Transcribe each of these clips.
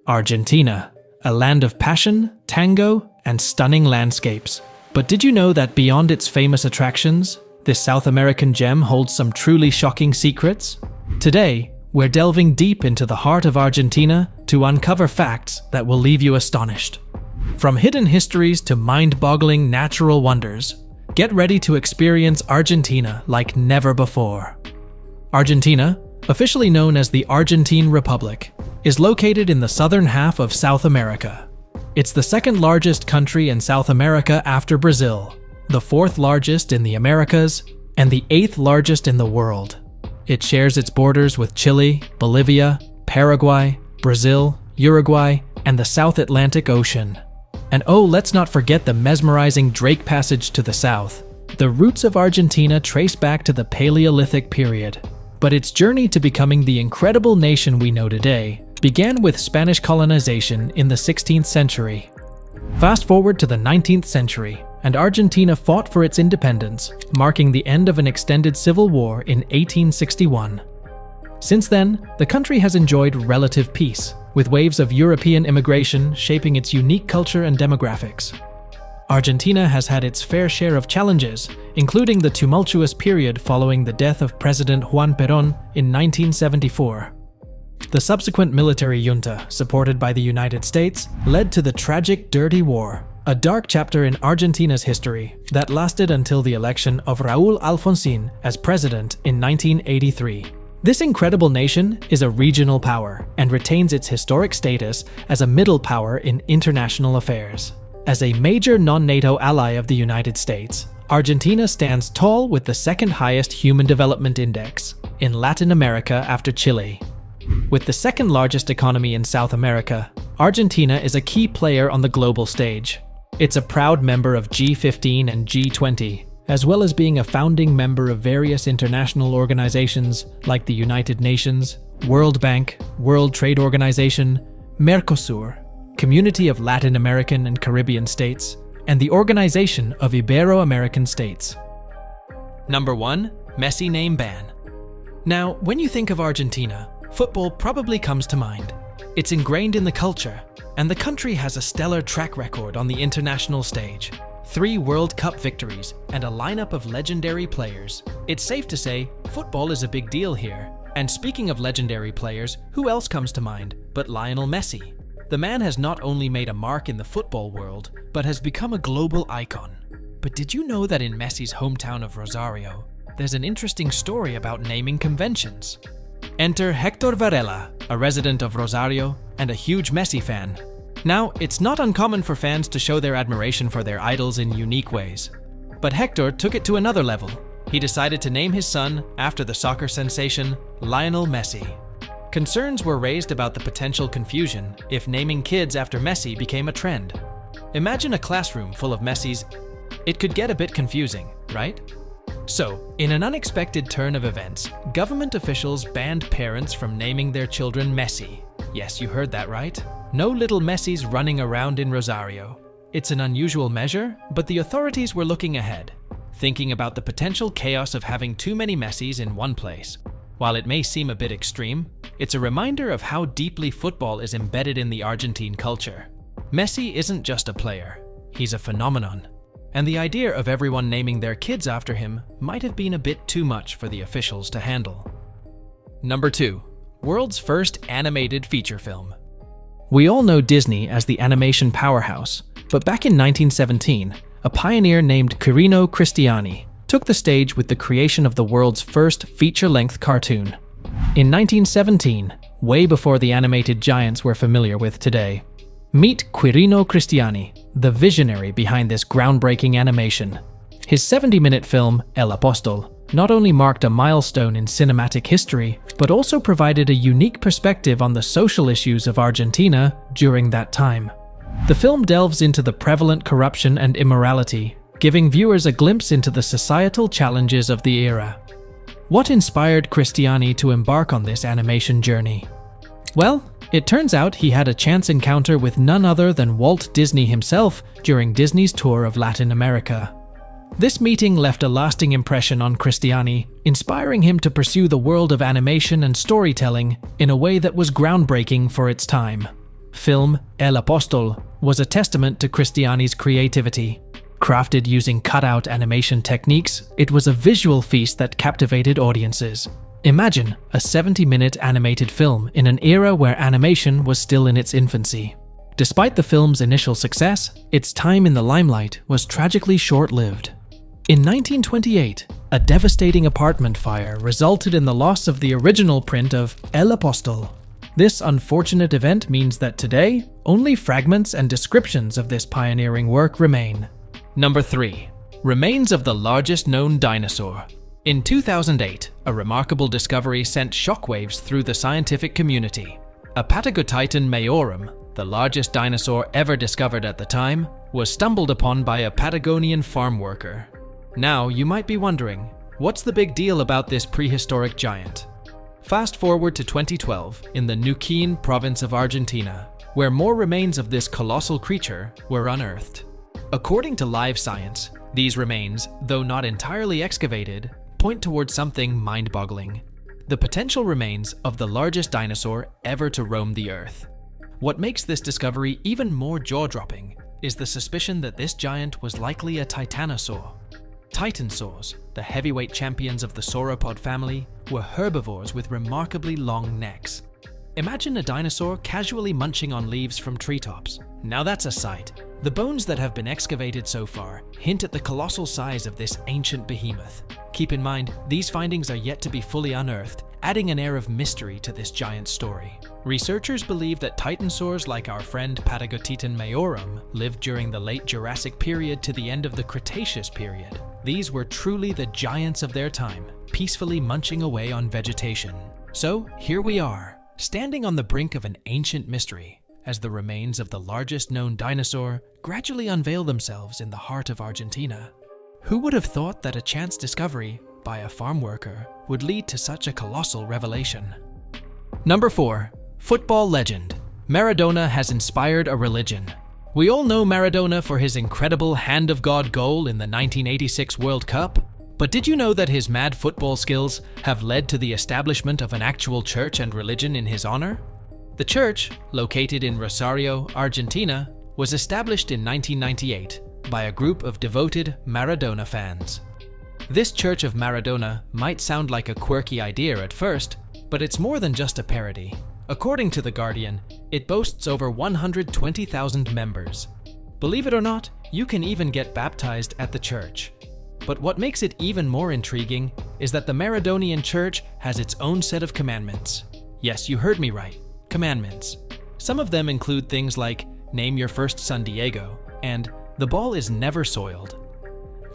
Argentina, a land of passion, tango, and stunning landscapes. But did you know that beyond its famous attractions, this South American gem holds some truly shocking secrets? Today, we're delving deep into the heart of Argentina to uncover facts that will leave you astonished. From hidden histories to mind-boggling natural wonders, get ready to experience Argentina like never before. Argentina, officially known as the Argentine Republic, is located in the southern half of South America. It's the second largest country in South America after Brazil, the fourth largest in the Americas, and the eighth largest in the world. It shares its borders with Chile, Bolivia, Paraguay, Brazil, Uruguay, and the South Atlantic Ocean. And oh, let's not forget the mesmerizing Drake Passage to the south. The roots of Argentina trace back to the Paleolithic period, but its journey to becoming the incredible nation we know today began with Spanish colonization in the 16th century. Fast forward to the 19th century, and Argentina fought for its independence, marking the end of an extended civil war in 1861. Since then, the country has enjoyed relative peace, with waves of European immigration shaping its unique culture and demographics. Argentina has had its fair share of challenges, including the tumultuous period following the death of President Juan Perón in 1974. The subsequent military junta, supported by the United States, led to the tragic Dirty War, a dark chapter in Argentina's history that lasted until the election of Raúl Alfonsín as president in 1983. This incredible nation is a regional power and retains its historic status as a middle power in international affairs. As a major non-NATO ally of the United States, Argentina stands tall with the second highest Human Development Index in Latin America after Chile. With the second largest economy in South America, Argentina is a key player on the global stage. It's a proud member of G15 and G20, as well as being a founding member of various international organizations like the United Nations, World Bank, World Trade Organization, Mercosur, Community of Latin American and Caribbean States, and the Organization of Ibero-American States. Number 1. Messi name ban. Now, when you think of Argentina, football probably comes to mind. It's ingrained in the culture, and the country has a stellar track record on the international stage. 3 World Cup victories and a lineup of legendary players. It's safe to say, football is a big deal here. And speaking of legendary players, who else comes to mind but Lionel Messi? The man has not only made a mark in the football world, but has become a global icon. But did you know that in Messi's hometown of Rosario, there's an interesting story about naming conventions? Enter Héctor Varela, a resident of Rosario and a huge Messi fan. Now, it's not uncommon for fans to show their admiration for their idols in unique ways. But Héctor took it to another level. He decided to name his son after the soccer sensation Lionel Messi. Concerns were raised about the potential confusion if naming kids after Messi became a trend. Imagine a classroom full of Messis. It could get a bit confusing, right? So, in an unexpected turn of events, government officials banned parents from naming their children Messi. Yes, you heard that right. No little Messis running around in Rosario. It's an unusual measure, but the authorities were looking ahead, thinking about the potential chaos of having too many Messis in one place. While it may seem a bit extreme, it's a reminder of how deeply football is embedded in the Argentine culture. Messi isn't just a player, he's a phenomenon. And the idea of everyone naming their kids after him might have been a bit too much for the officials to handle. Number 2. World's first animated feature film. We all know Disney as the animation powerhouse, but back in 1917, a pioneer named Quirino Cristiani took the stage with the creation of the world's first feature-length cartoon. In 1917, way before the animated giants we're familiar with today, meet Quirino Cristiani, the visionary behind this groundbreaking animation. His 70-minute film, El Apóstol, not only marked a milestone in cinematic history, but also provided a unique perspective on the social issues of Argentina during that time. The film delves into the prevalent corruption and immorality, giving viewers a glimpse into the societal challenges of the era. What inspired Cristiani to embark on this animation journey? Well, it turns out he had a chance encounter with none other than Walt Disney himself during Disney's tour of Latin America. This meeting left a lasting impression on Cristiani, inspiring him to pursue the world of animation and storytelling in a way that was groundbreaking for its time. Film El Apóstol was a testament to Cristiani's creativity. Crafted using cutout animation techniques, it was a visual feast that captivated audiences. Imagine a 70-minute animated film in an era where animation was still in its infancy. Despite the film's initial success, its time in the limelight was tragically short-lived. In 1928, a devastating apartment fire resulted in the loss of the original print of El Apóstol. This unfortunate event means that today, only fragments and descriptions of this pioneering work remain. Number 3. Remains of the largest known dinosaur. In 2008, a remarkable discovery sent shockwaves through the scientific community. Apatogotitan maiorum, the largest dinosaur ever discovered at the time, was stumbled upon by a Patagonian farm worker. Now, you might be wondering, what's the big deal about this prehistoric giant? Fast forward to 2012, in the Neuquén province of Argentina, where more remains of this colossal creature were unearthed. According to Live Science, these remains, though not entirely excavated, point towards something mind-boggling: the potential remains of the largest dinosaur ever to roam the Earth. What makes this discovery even more jaw-dropping is the suspicion that this giant was likely a titanosaur. Titanosaurs, the heavyweight champions of the sauropod family, were herbivores with remarkably long necks. Imagine a dinosaur casually munching on leaves from treetops. Now that's a sight. The bones that have been excavated so far hint at the colossal size of this ancient behemoth. Keep in mind, these findings are yet to be fully unearthed, adding an air of mystery to this giant story. Researchers believe that titanosaurs like our friend Patagotitan maiorum lived during the late Jurassic period to the end of the Cretaceous period. These were truly the giants of their time, peacefully munching away on vegetation. So here we are, standing on the brink of an ancient mystery, as the remains of the largest known dinosaur gradually unveil themselves in the heart of Argentina. Who would have thought that a chance discovery by a farm worker would lead to such a colossal revelation? Number 4. Football legend. Maradona has inspired a religion. We all know Maradona for his incredible Hand of God goal in the 1986 World Cup, but did you know that his mad football skills have led to the establishment of an actual church and religion in his honor? The church, located in Rosario, Argentina, was established in 1998 by a group of devoted Maradona fans. This Church of Maradona might sound like a quirky idea at first, but it's more than just a parody. According to The Guardian, it boasts over 120,000 members. Believe it or not, you can even get baptized at the church. But what makes it even more intriguing is that the Maradonian Church has its own set of commandments. Yes, you heard me right. Commandments. Some of them include things like name your first son Diego and the ball is never soiled.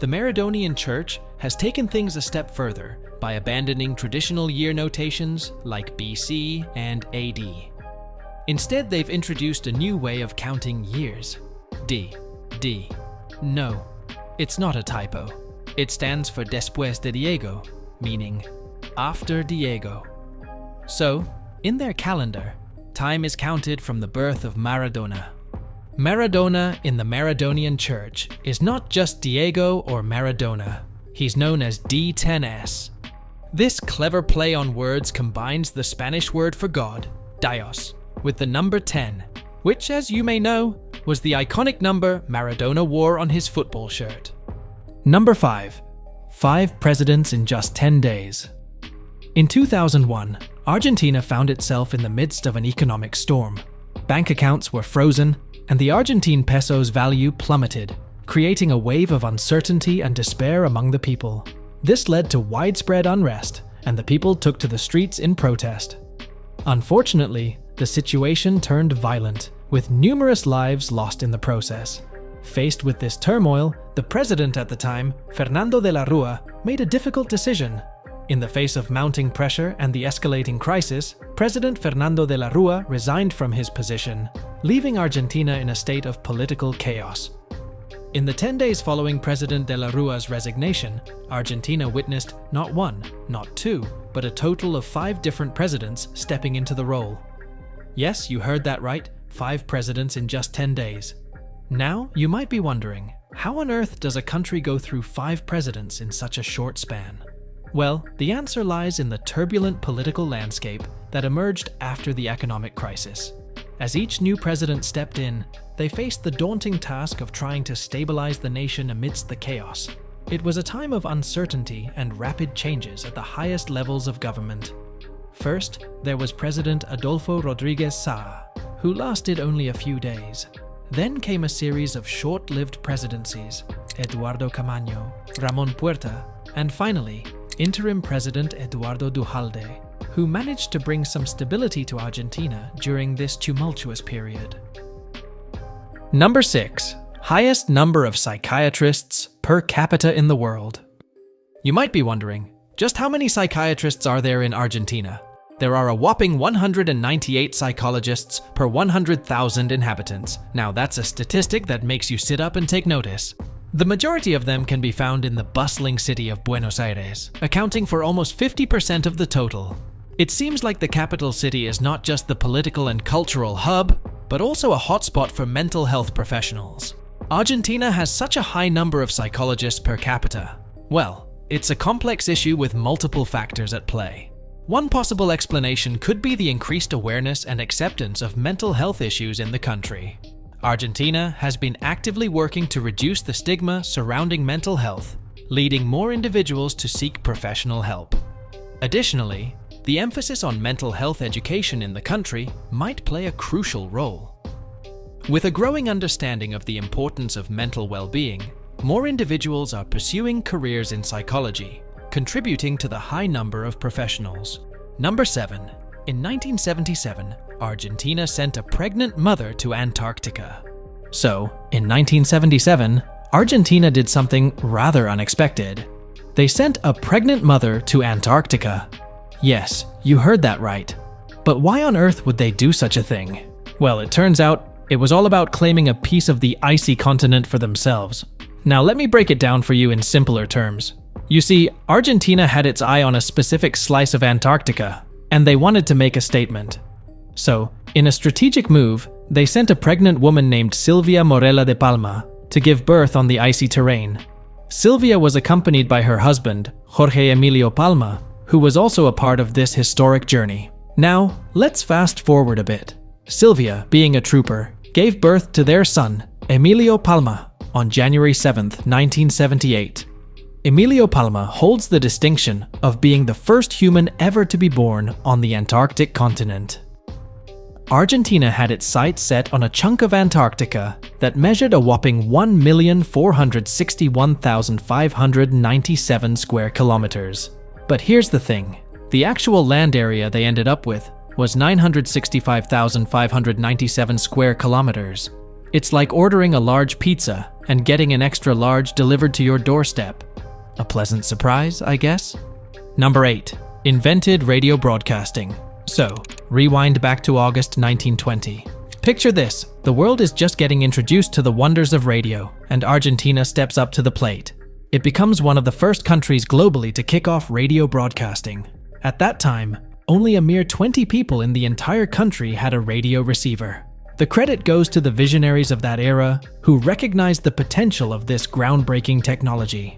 The Maradonian Church has taken things a step further by abandoning traditional year notations like BC and AD. Instead, they've introduced a new way of counting years. D. No, it's not a typo. It stands for Después de Diego, meaning after Diego. So, in their calendar, time is counted from the birth of Maradona. Maradona in the Maradonian Church is not just Diego or Maradona. He's known as D10S. This clever play on words combines the Spanish word for God, Dios, with the number 10, which, as you may know, was the iconic number Maradona wore on his football shirt. Number 5. 5 presidents in just 10 days. In 2001, Argentina found itself in the midst of an economic storm. Bank accounts were frozen, and the Argentine peso's value plummeted, creating a wave of uncertainty and despair among the people. This led to widespread unrest, and the people took to the streets in protest. Unfortunately, the situation turned violent, with numerous lives lost in the process. Faced with this turmoil, the president at the time, Fernando de la Rúa, made a difficult decision. In the face of mounting pressure and the escalating crisis, President Fernando de la Rúa resigned from his position, leaving Argentina in a state of political chaos. In the 10 days following President de la Rúa's resignation, Argentina witnessed not one, not two, but a total of 5 different presidents stepping into the role. Yes, you heard that right, 5 presidents in just 10 days. Now, you might be wondering, how on earth does a country go through 5 presidents in such a short span? Well, the answer lies in the turbulent political landscape that emerged after the economic crisis. As each new president stepped in, they faced the daunting task of trying to stabilize the nation amidst the chaos. It was a time of uncertainty and rapid changes at the highest levels of government. First, there was President Adolfo Rodriguez Saá, who lasted only a few days. Then came a series of short-lived presidencies, Eduardo Camaño, Ramón Puerta, and finally, interim President Eduardo Duhalde, who managed to bring some stability to Argentina during this tumultuous period. Number 6. Highest number of psychiatrists per capita in the world. You might be wondering, just how many psychiatrists are there in Argentina? There are a whopping 198 psychologists per 100,000 inhabitants. Now that's a statistic that makes you sit up and take notice. The majority of them can be found in the bustling city of Buenos Aires, accounting for almost 50% of the total. It seems like the capital city is not just the political and cultural hub, but also a hotspot for mental health professionals. Argentina has such a high number of psychologists per capita. Well, it's a complex issue with multiple factors at play. One possible explanation could be the increased awareness and acceptance of mental health issues in the country. Argentina has been actively working to reduce the stigma surrounding mental health, leading more individuals to seek professional help. Additionally, the emphasis on mental health education in the country might play a crucial role. With a growing understanding of the importance of mental well-being, more individuals are pursuing careers in psychology, contributing to the high number of professionals. Number 7. In 1977, Argentina sent a pregnant mother to Antarctica. So, in 1977, Argentina did something rather unexpected. They sent a pregnant mother to Antarctica. Yes, you heard that right. But why on earth would they do such a thing? Well, it turns out it was all about claiming a piece of the icy continent for themselves. Now let me break it down for you in simpler terms. You see, Argentina had its eye on a specific slice of Antarctica, and they wanted to make a statement. So, in a strategic move, they sent a pregnant woman named Silvia Morella de Palma to give birth on the icy terrain. Silvia was accompanied by her husband, Jorge Emilio Palma, who was also a part of this historic journey. Now, let's fast forward a bit. Silvia, being a trooper, gave birth to their son, Emilio Palma, on January 7, 1978. Emilio Palma holds the distinction of being the first human ever to be born on the Antarctic continent. Argentina had its sights set on a chunk of Antarctica that measured a whopping 1,461,597 square kilometers. But here's the thing, the actual land area they ended up with was 965,597 square kilometers. It's like ordering a large pizza and getting an extra large delivered to your doorstep. A pleasant surprise, I guess? Number 8. Invented radio broadcasting. So, rewind back to August 1920. Picture this, the world is just getting introduced to the wonders of radio, and Argentina steps up to the plate. It becomes one of the first countries globally to kick off radio broadcasting. At that time, only a mere 20 people in the entire country had a radio receiver. The credit goes to the visionaries of that era who recognized the potential of this groundbreaking technology.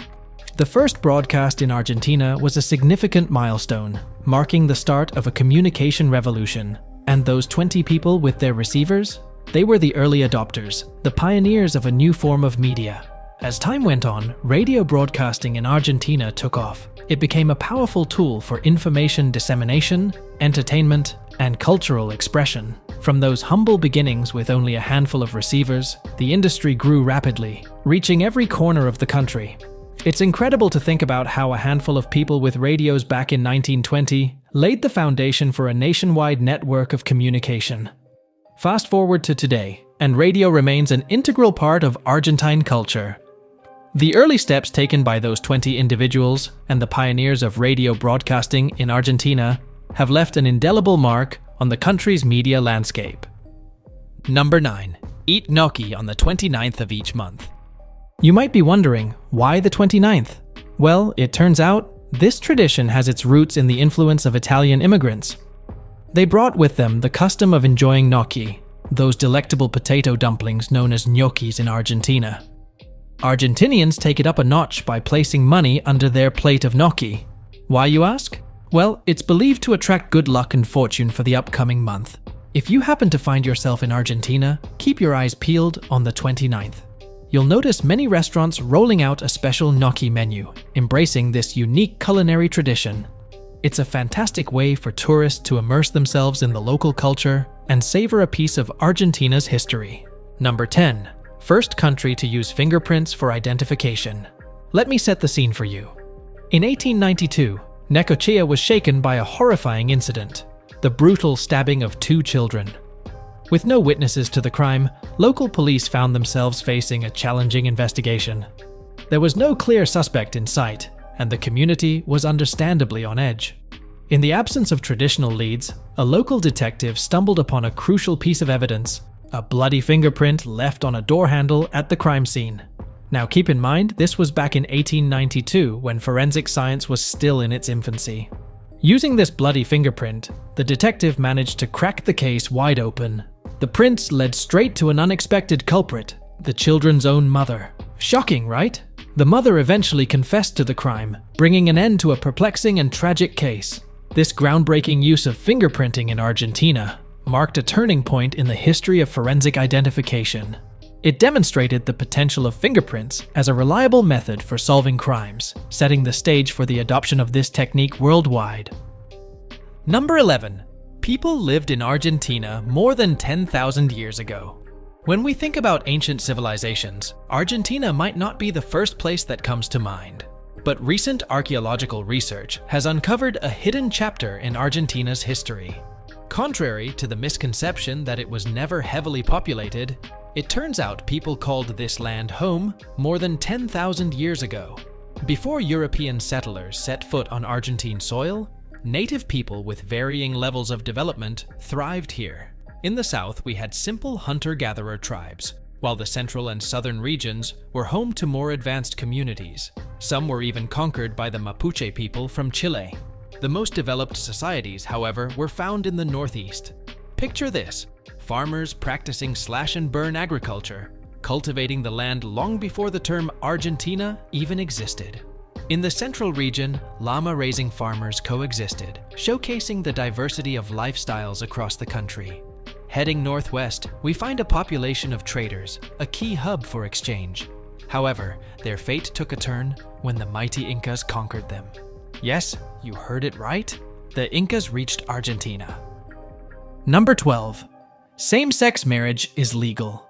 The first broadcast in Argentina was a significant milestone, marking the start of a communication revolution. And those 20 people with their receivers? They were the early adopters, the pioneers of a new form of media. As time went on, radio broadcasting in Argentina took off. It became a powerful tool for information dissemination, entertainment, and cultural expression. From those humble beginnings with only a handful of receivers, the industry grew rapidly, reaching every corner of the country. It's incredible to think about how a handful of people with radios back in 1920 laid the foundation for a nationwide network of communication. Fast forward to today, and radio remains an integral part of Argentine culture. The early steps taken by those 20 individuals and the pioneers of radio broadcasting in Argentina have left an indelible mark on the country's media landscape. Number 9. Eat gnocchi on the 29th of each month. You might be wondering, why the 29th? Well, it turns out, this tradition has its roots in the influence of Italian immigrants. They brought with them the custom of enjoying gnocchi, those delectable potato dumplings known as gnocchis in Argentina. Argentinians take it up a notch by placing money under their plate of gnocchi. Why, you ask? Well, it's believed to attract good luck and fortune for the upcoming month. If you happen to find yourself in Argentina, keep your eyes peeled on the 29th. You'll notice many restaurants rolling out a special gnocchi menu, embracing this unique culinary tradition. It's a fantastic way for tourists to immerse themselves in the local culture and savor a piece of Argentina's history. Number 10. First country to use fingerprints for identification. Let me set the scene for you. In 1892, Necochea was shaken by a horrifying incident: the brutal stabbing of 2 children. With no witnesses to the crime, local police found themselves facing a challenging investigation. There was no clear suspect in sight, and the community was understandably on edge. In the absence of traditional leads, a local detective stumbled upon a crucial piece of evidence: a bloody fingerprint left on a door handle at the crime scene. Now keep in mind, this was back in 1892, when forensic science was still in its infancy. Using this bloody fingerprint, the detective managed to crack the case wide open. The prints led straight to an unexpected culprit: the children's own mother. Shocking, right? The mother eventually confessed to the crime, bringing an end to a perplexing and tragic case. This groundbreaking use of fingerprinting in Argentina marked a turning point in the history of forensic identification. It demonstrated the potential of fingerprints as a reliable method for solving crimes, setting the stage for the adoption of this technique worldwide. Number 11. People lived in Argentina more than 10,000 years ago. When we think about ancient civilizations, Argentina might not be the first place that comes to mind. But recent archaeological research has uncovered a hidden chapter in Argentina's history. Contrary to the misconception that it was never heavily populated, it turns out people called this land home more than 10,000 years ago. Before European settlers set foot on Argentine soil, native people with varying levels of development thrived here. In the south, we had simple hunter-gatherer tribes, while the central and southern regions were home to more advanced communities. Some were even conquered by the Mapuche people from Chile. The most developed societies, however, were found in the northeast. Picture this: farmers practicing slash-and-burn agriculture, cultivating the land long before the term Argentina even existed. In the central region, llama-raising farmers coexisted, showcasing the diversity of lifestyles across the country. Heading northwest, we find a population of traders, a key hub for exchange. However, their fate took a turn when the mighty Incas conquered them. Yes, you heard it right. The Incas reached Argentina. Number 12. Same-sex marriage is legal.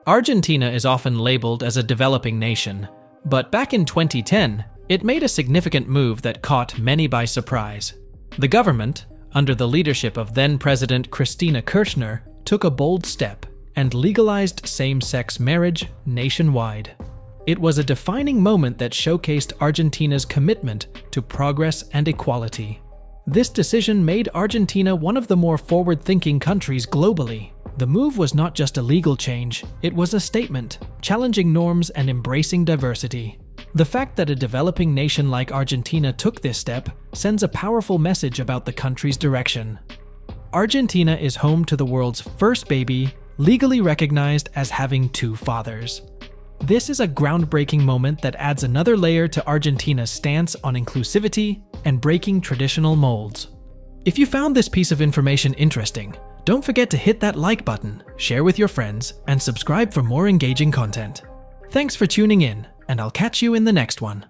Argentina is often labeled as a developing nation, but back in 2010, it made a significant move that caught many by surprise. The government, under the leadership of then-President Cristina Kirchner, took a bold step and legalized same-sex marriage nationwide. It was a defining moment that showcased Argentina's commitment to progress and equality. This decision made Argentina one of the more forward-thinking countries globally. The move was not just a legal change, it was a statement, challenging norms and embracing diversity. The fact that a developing nation like Argentina took this step sends a powerful message about the country's direction. Argentina is home to the world's first baby, legally recognized as having 2 fathers. This is a groundbreaking moment that adds another layer to Argentina's stance on inclusivity and breaking traditional molds. If you found this piece of information interesting, don't forget to hit that like button, share with your friends, and subscribe for more engaging content. Thanks for tuning in, and I'll catch you in the next one.